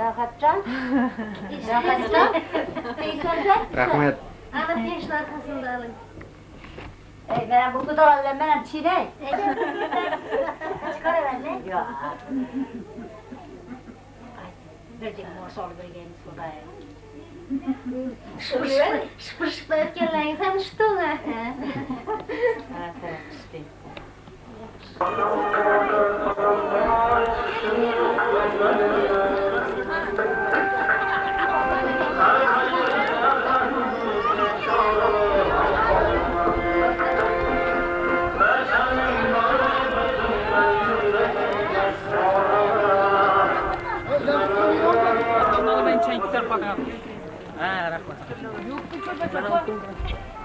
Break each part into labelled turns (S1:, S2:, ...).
S1: Rahatcan. Rahatcan.
S2: Rahmet.
S1: Ana teşhin arkasında alın.
S3: Ben bu kadar alayım, ben çiğney.
S1: Çıkar efendim.
S3: Yok. Verecek morsol vereceğiniz kodaya.
S1: Şıpırşıkla etkenleyin sen uçtun ha.
S3: Ha, sen uçtun.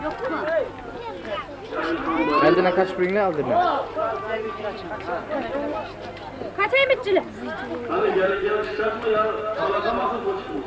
S1: Yok mu?
S2: Eldine kaç birini aldın?
S1: Kaç ay bitçili?
S4: Hani gel çıkartma ya. Alakamazsın boşluğu.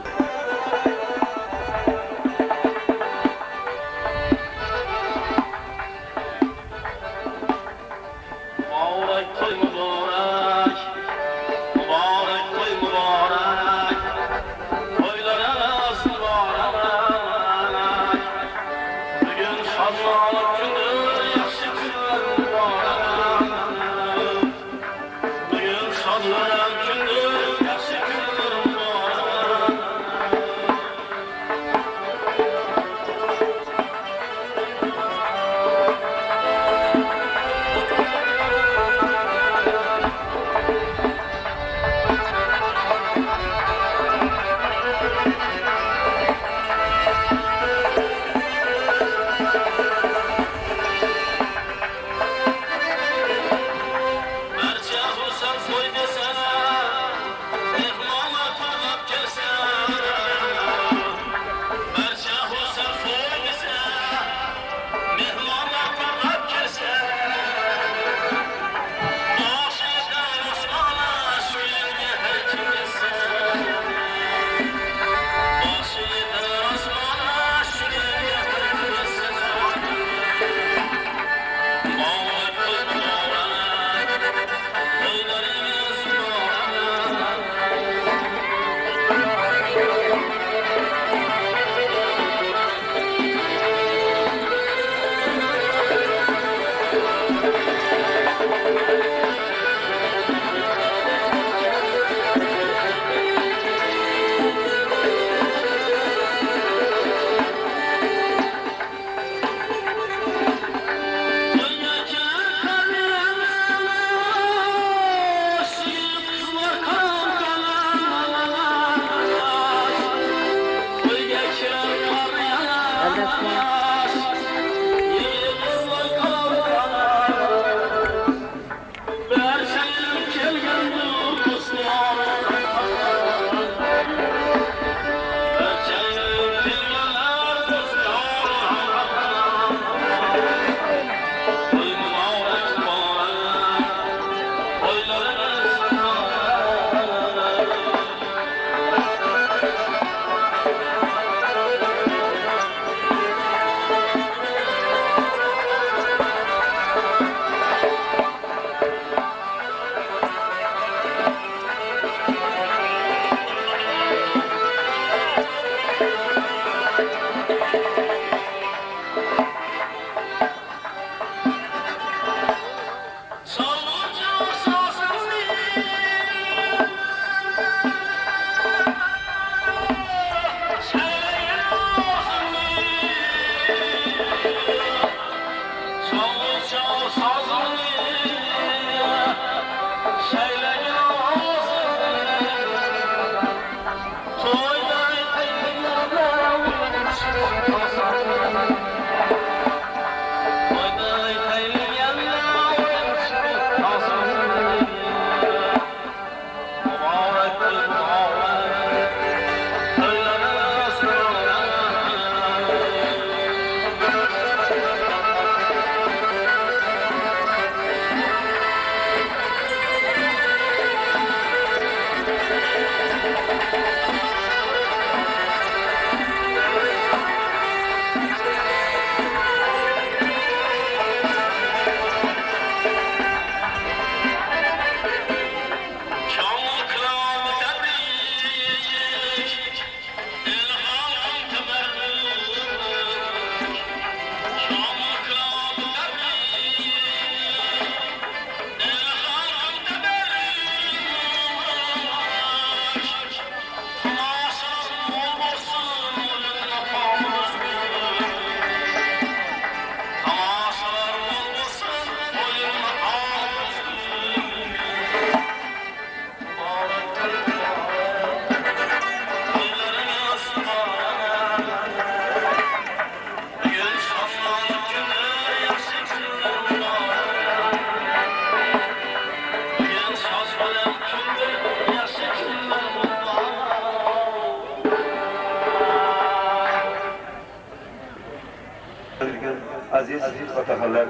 S5: otaxonlar,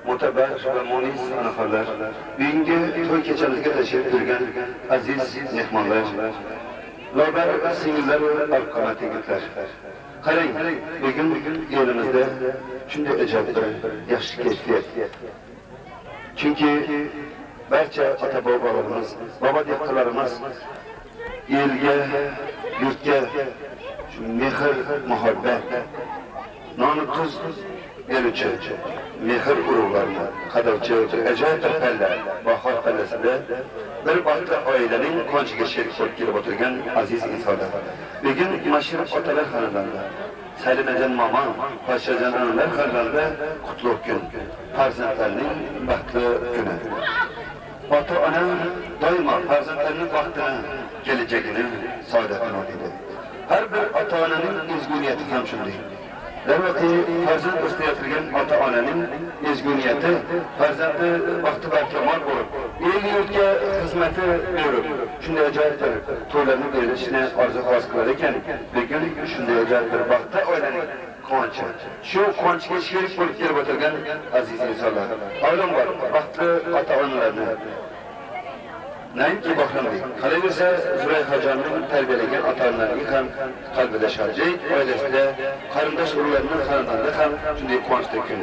S5: mo'tabar va munis onaxonlar, bugungi to'y kechamizga tashrif buyurgan aziz mehmonlar, lobar singillar va arqomat yigitlar. Qarang, bugun elimizda shunday ajoyib bir yaxshi kayfiyat. Chunki barcha ota-bobolarimiz, bobo dehqonlarimiz elga, yurtga shu mehr, muhabbat, non tuz beruvchi mehr urug'larni qadovchi ajoyib bir palla, bahor pallasida bir vaqtda oilaning qonchiga sherik bo'lib kelib o'tirgan aziz insonlar. Bugun mashhur otalar xonadonida, Salimajon momo, Podshojon onalar xonadonida qutlug' kun, farzandlarning baxtli kuni. Ota-ona doimo farzandlarining vaqtini, kelajagini, saodatini o'ylaydi. Har bir ota-onaning ezguniyati ham shunday. Darvoqe farzand o'stayotgan ota-onaning ezguniyati farzandi vaqti barkamol bo'lib, el-yurtga xizmati berib, shunday ajoyib bir to'ylarni berishni orzu-havas qilar ekan. Bugun shunday ajoyib bir vaqtda oilaning quvonchi, shu quvonchga sherik bo'lib kelib o'tirgan aziz insonlar. Avvalom bor, baxtli ota-onalarni Naimki baxtli. Qolaversa, Zulayxojonning tarbiyalagan ota-onalariga ham qalbida shodlik, oilasida qarindosh urug'larning xonadonida ham shunday quvonchli kun.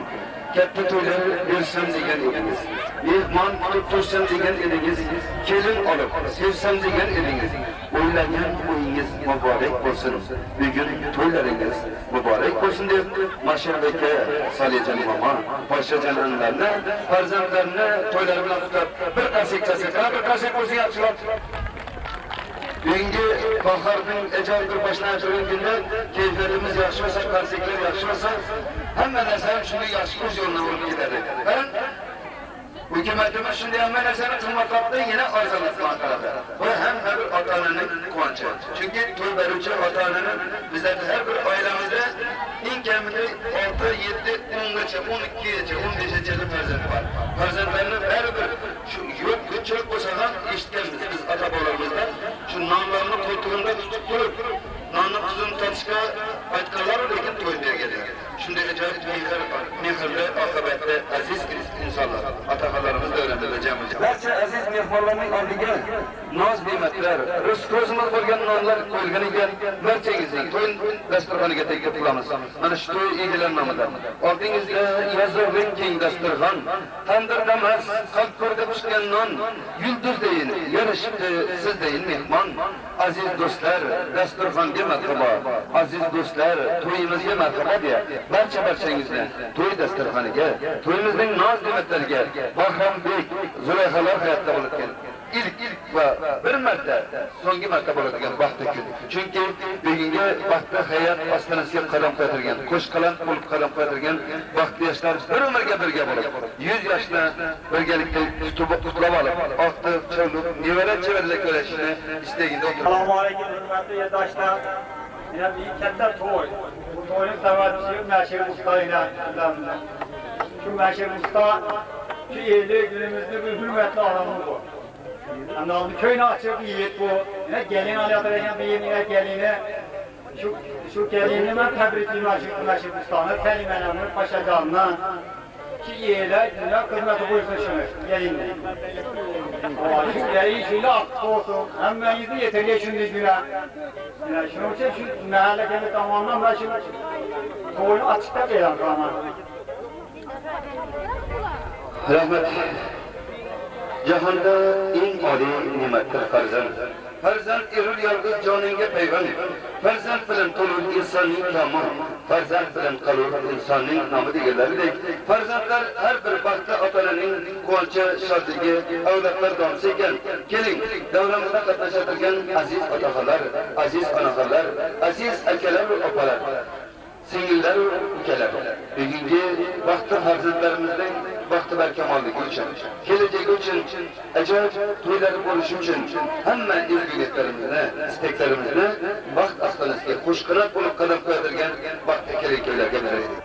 S5: Katta to'ylar bersam degan edingiz, mehmon kutib tursam degan edingiz, kelin olib sevsam degan edingiz. O'ylagan o'yingiz muborak bo'lsin. Bugun to'ylaringiz muborak bo'lsin deb Mashhurdagi Salijon momo, Podshojon onalarni farzandlarini to'ylari bilan qutlab bir qasik bo'lsa yaxshiroq. Bugungi bahorning ajoyib bir boshlanib turgan kunda kayfiyatimiz yaxshi bo'lsa, qasiklar yaxshi bo'lsa, hamma narsa shunday yaxshi o'z yo'lidan olib ketadi. Hukumatimiz shunday hamma narsani qilmoqda, yana orzulamoqda qiladi. Bu ham har bir ota-onaning quvonchi. Chunki to'y beruvchi ota-onaning bizlarning har bir oilamizda eng kamida 6, 7, 10 gacha, 12 gacha, 15 gacha farzand bor. Farzandlarning baribir shu yo'q ko'chirib bo'lsa ham eshitganmiz biz ota-bobolarimizdan, shu nonlarni qo'ltig'ida tutib turib, nonni tuzini tatishga aytganlar, lekin to'y bergan. Shunday ajoyib mehrli, oqibatli aziz insonlar, otaxonlarimiz davlatida jamil. Barcha aziz mehmonlarning oldiga noz ne'matlar, ko'zimiz bo'lgan nonlar qo'yilganiga barchangizning to'y dasturxoniga taklif qilamiz. Mana shu to'y egalari nomidan. Oldingizda yozug'lik keng dasturxon, tandirda emas, qalbqurda pishgan non, yulduzdayin yarashibdi sizdayin mehmon. Aziz do'stlar, dasturxonga marhabo. Aziz do'stlar, to'yimizga marhabo deya barchangizni to'y dasturxoniga, to'yimizning noz ne'matlariga Bahrombek, Zulayxolar hayotda bo'lgan ilk va bir marta, so'nggi marta bo'ladigan baxtli kun. Chunki bugungi baxtli hayot ostonasiga qadam qo'ydirgan, qo'shqalam bo'lib qadam qo'ydirgan baxtli yoshlar bir umrga birga bo'lib, 100 yoshni birgalikda qutlab olib, ortda chavlib, nevara-chevarlar ko'rishni istagida o'tirib.
S6: Assalomu alaykum, hurmatli yurtdoshlar. Yana bir katta to'y. Bu to'yning sababchisi Mashhur ustolar bilan. Shu Mashhur usto shu yerda günümüzde bir hürmetli adamı bu. Anlamda köyünü açıp yiyip bu. Ne gelin alayotgan bir yerine gelini şu gelini ben tebrikliyim Mashhur ustani, Salimajonning Podshojondan. Ki yerler dünya kızmeti buyursun şunu gelinle. Şu gelin şöyle aktif olsun. Hemen yüzü yeterli şimdi güne. Yani şunun için şu mahalle kendi tamamından ben şimdi toyunu açıkta veren sana.
S5: Rahmet. Jahonda eng oliy ne'matdir farzand. Farzand erur yolg'iz joningga payvand. Farzand bilan to'lur insonning nomi. Farzand bilan qolur insonning nomi deganlaridek, farzandlar har bir baxtli otalarning quvonchi, shodligi, avlodlar domsi ekan. Keling, davramizda qatnashadigan aziz otaxonlar, aziz onaxonlar, aziz akalar va opalar, singillar va ukalar, bugungi baxtli farzandlarimizning baxti barkamolligi uchun, kelajagi uchun, ajoyib to'ylar bo'lishi uchun hamma ezguliklarimizni, istaklarimizni baxt ostonasiga qo'shqanot bo'lib qadam qo'ydirgan baxtli kelajaklarga beraylik.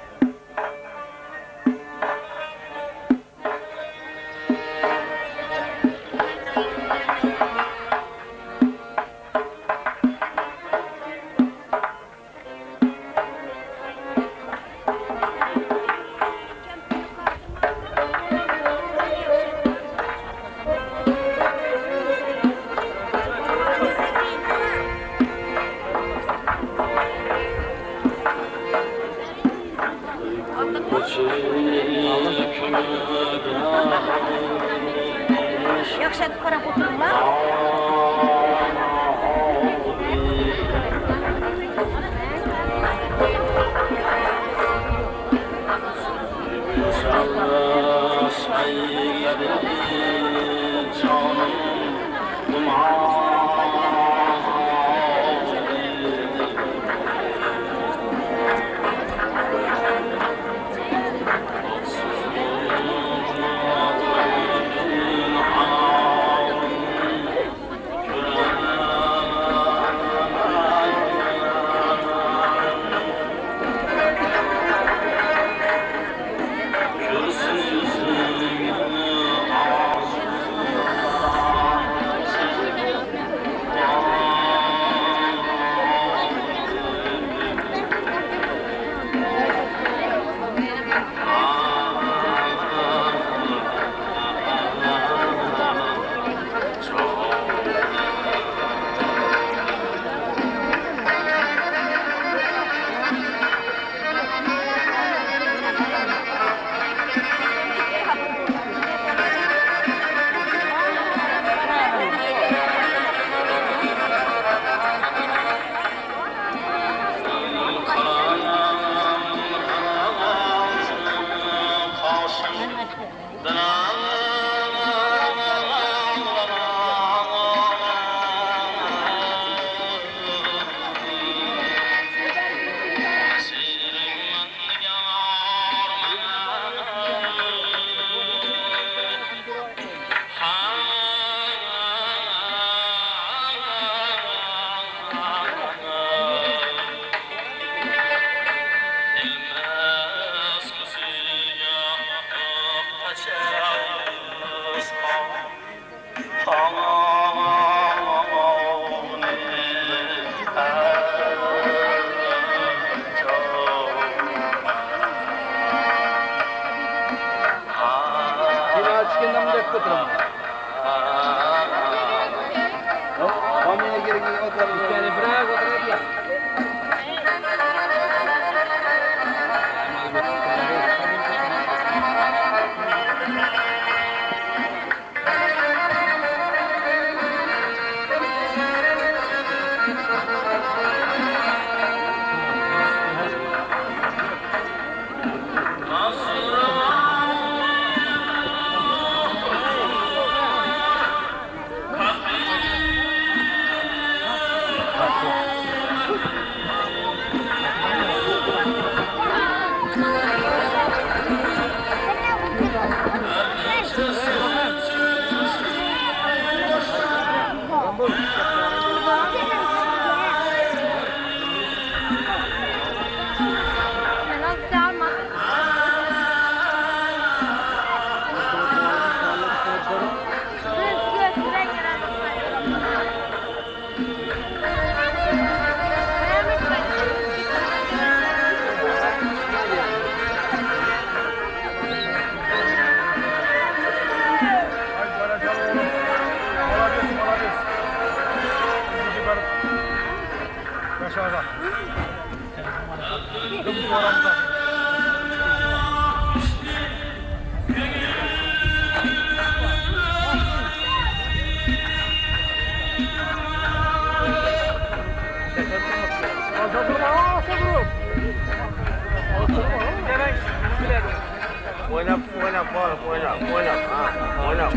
S7: Oynap,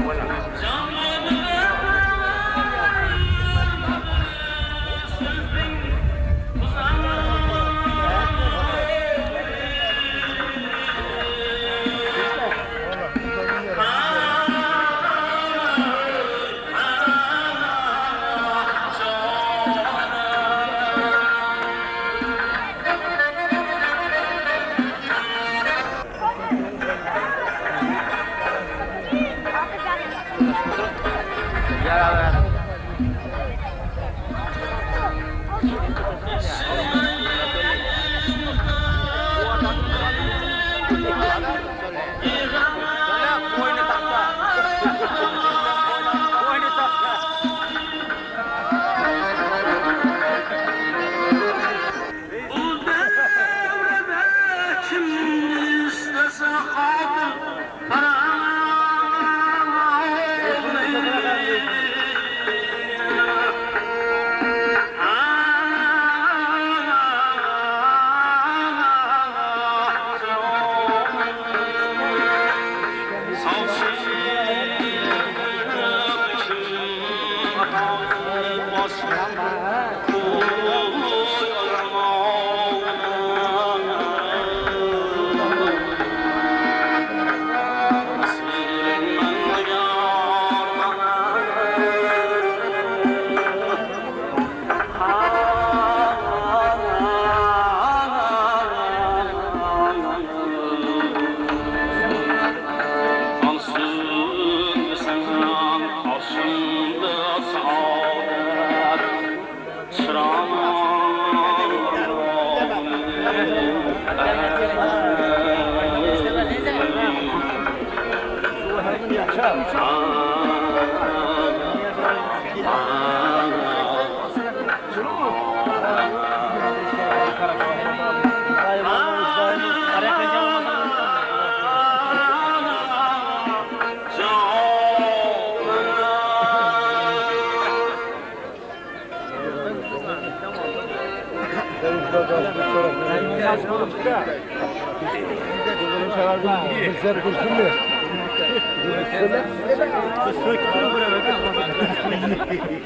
S7: oynap.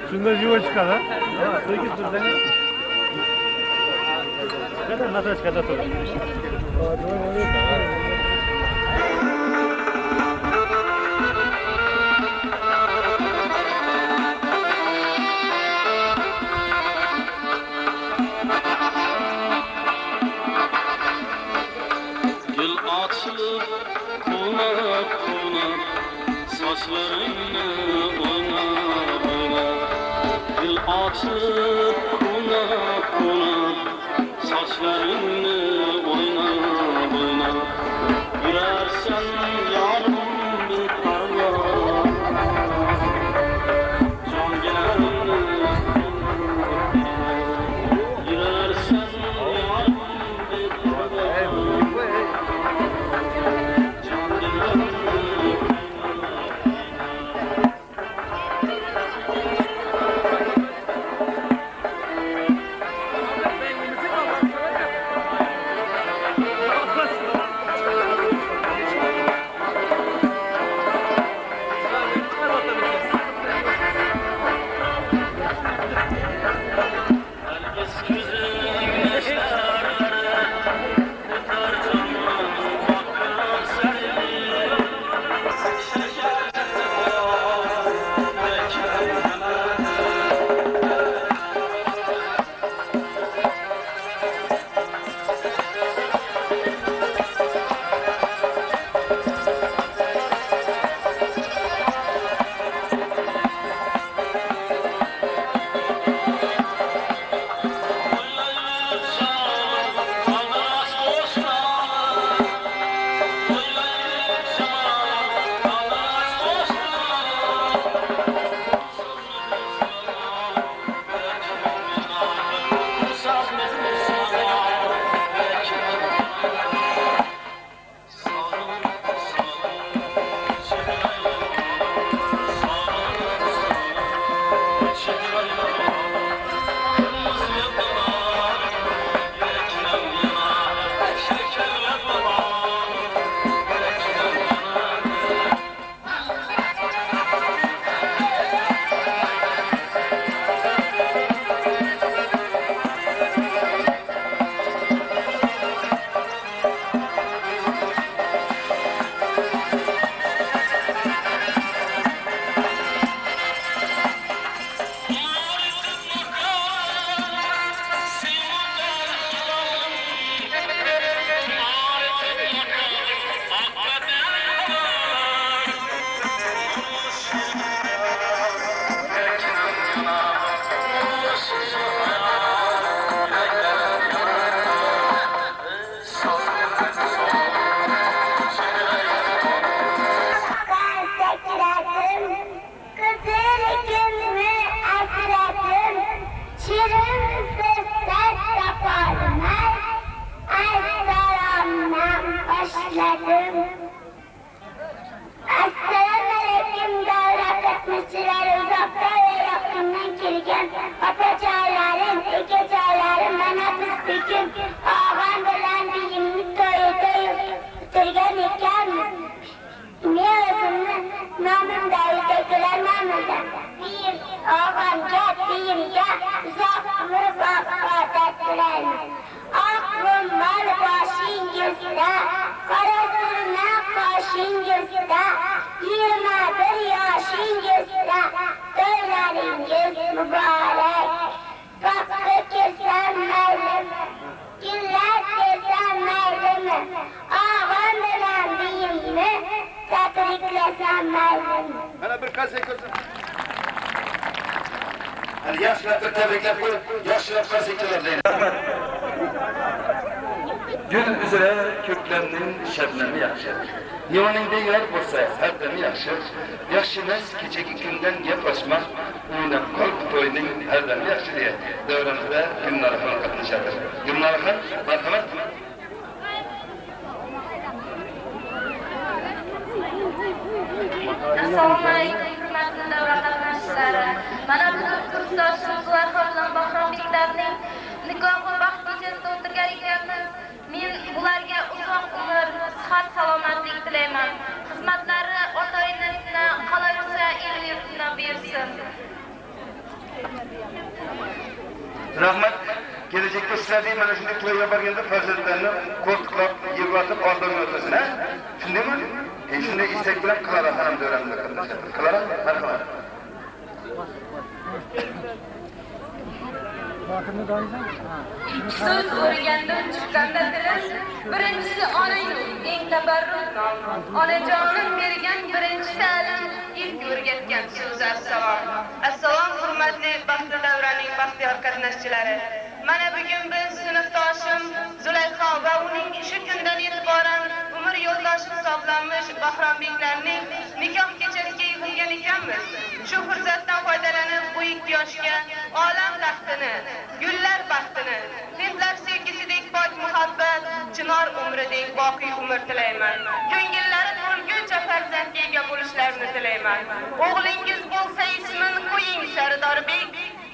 S6: Şunda yuva çıkar ha? Evet, 8 dur seni. Kadar nasıl çıkacak o?
S4: Gül açıp konak konak saçlarını oynar oynar. Gül açıp konak konak saçlarını oynar oynar. Yürersen yarım bir parlar, can gelir. Yürersen yarım bir parlar.
S5: Bana bir kase kızım. Hani yaşlılar tebrikler koy, yaşlılar kasekiler değil. Gül üzere köklerinin şebnemi yaxşı. Yoningda yer bo'lsa, hardami yaxshi. Yaxshi emas, kechagi kundan gap ochmoq, o'ynab qol to'yning hardami yaxshi deya davramizda Gulnoraxon qatnashadi. Gulnoraxon, marhamat.
S1: Assalomu alaykum, hurmatli davra qatnashchilari. Mana bu kursdoshimiz Zulayho bilan Bahrombeklarning nikohi vaqt kechasida o'tirgan ekanmiz. Men ularga uzoq umr, sihat, salomatlik tilayman. Xizmatlari ota-onasidan qolaversa, el yurtidan bersin.
S5: Rahmat. Kelajakda sizlarning mana shunday to'yga borganda farzandlarni qo'rqitib, yig'latib oldimga o'tasin, ha? Shundaymi? Shunday istak bilan Clara xonim davramida qatnashadi. Clara, marhamat.
S1: So'z o'rganda chiqqanda tilim, birinchisi onang eng tabarruk nom. Onajonim bergan birinchi ta'lim, ilk o'rgatgan so'z assalom.
S8: Assalom hurmatli baxtli davraning baxtiyor qatnashchilari. Mana bugun biz sinfdoshim Zulayho va uning shu kundan e'tiboran umr yo'ldoshi hisoblanmish Bahrombeklarning nikoh kechasiga yig'ilgan ekanmiz. Shu fursatdan foydalanib bu ikki yoshga olam taxtini, gullar baxtini, hindlar sevgisidek pok muhabbat, chinor umridek boqiy umr tilayman. Ko'ngillari to'lguncha farzandga ega bo'lishlarini tilayman. O'g'lingiz bo'lsa ismini qo'ying Sardorbek,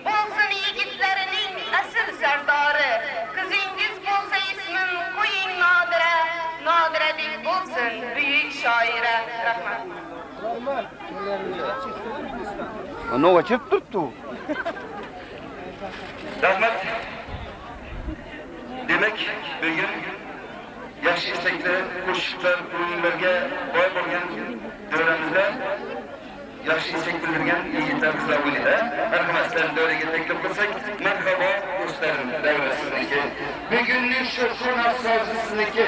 S8: bo'lsin yigitlarining asl sardori. Qizingiz bo'lsa ismini qo'ying Nodira, Nodiradek bo'lsin buyuk shoira. Rahmat.
S5: Ana ochib turibdi. Rahmat. Demak, bugun yaxshi istaklar, qo'shiqlar, o'yinlarga boy bo'lgan davramizda yaxshi istak bildirgan yigitlar qizlar o'ynaydi. Marhamatdan davraga taklif qilsak, marhabo do'stlarim, davra sizniki. Bugunning shu xunaf sozi sizniki.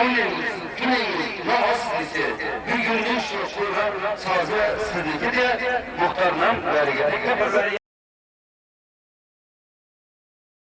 S5: O'yningiz, kuningiz, namoz sizniki. Bugunning shu xunaf sozi sizniki deya muhtaram davraga taklif qilsak.